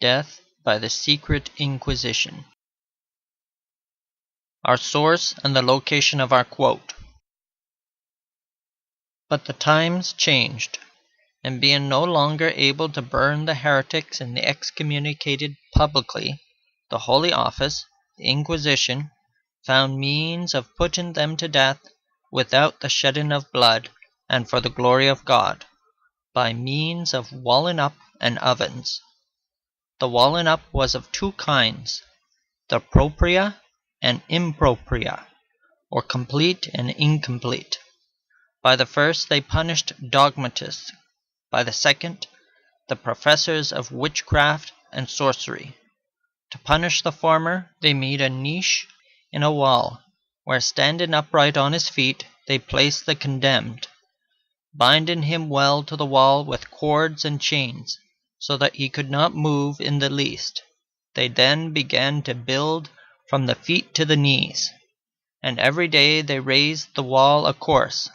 Death by the Secret Inquisition. Our source and the location of our quote. But the times changed, and being no longer able to burn the heretics and the excommunicated publicly, the Holy Office, the Inquisition, found means of putting them to death without the shedding of blood and for the glory of God, by means of walling up and ovens. The walling up was of two kinds, the propria and impropria, or complete and incomplete. By the first they punished dogmatists, by the second, the professors of witchcraft and sorcery. To punish the former, they made a niche in a wall, where standing upright on his feet, they placed the condemned, binding him well to the wall with cords and chains, so that he could not move in the least. They then began to build from the feet to the knees, and every day they raised the wall a course,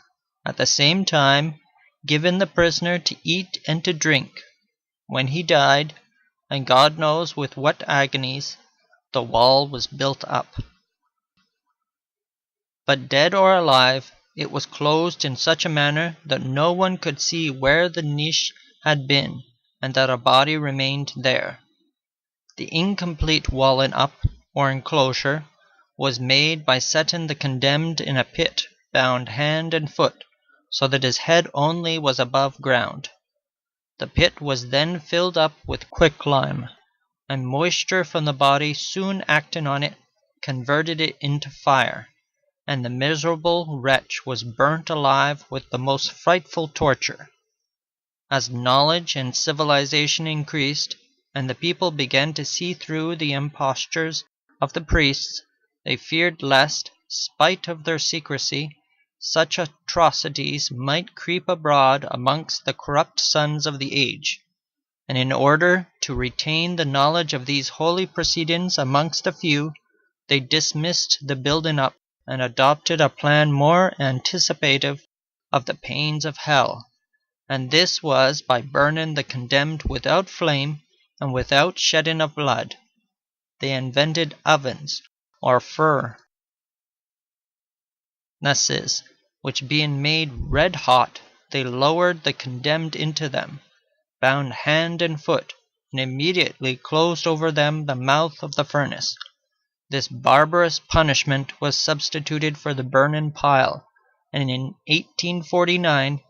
at the same time giving the prisoner to eat and to drink. When he died, and God knows with what agonies, the wall was built up. But dead or alive, it was closed in such a manner that no one could see where the niche had been, and that a body remained there. The incomplete walling up, or enclosure, was made by setting the condemned in a pit, bound hand and foot, so that his head only was above ground. The pit was then filled up with quicklime, and moisture from the body soon acting on it converted it into fire, and the miserable wretch was burnt alive with the most frightful torture. As knowledge and civilization increased, and the people began to see through the impostures of the priests, they feared lest, spite of their secrecy, such atrocities might creep abroad amongst the corrupt sons of the age, and in order to retain the knowledge of these holy proceedings amongst a few, they dismissed the building up, and adopted a plan more anticipative of the pains of hell, and this was by burning the condemned without flame and without shedding of blood. They invented ovens, or furnaces, which being made red hot, they lowered the condemned into them, bound hand and foot, and immediately closed over them the mouth of the furnace. This barbarous punishment was substituted for the burning pile, and in 1849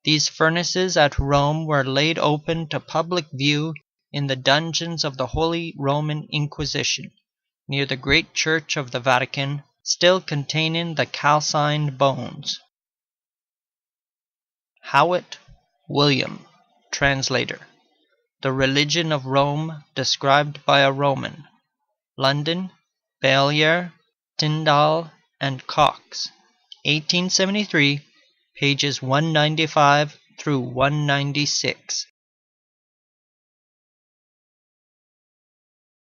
these furnaces at Rome were laid open to public view in the dungeons of the Holy Roman Inquisition, near the great church of the Vatican, still containing the calcined bones. Howitt, William, translator. The Religion of Rome described by a Roman. London, Ballier, Tyndall, and Cox, 1873, pages 195 through 196.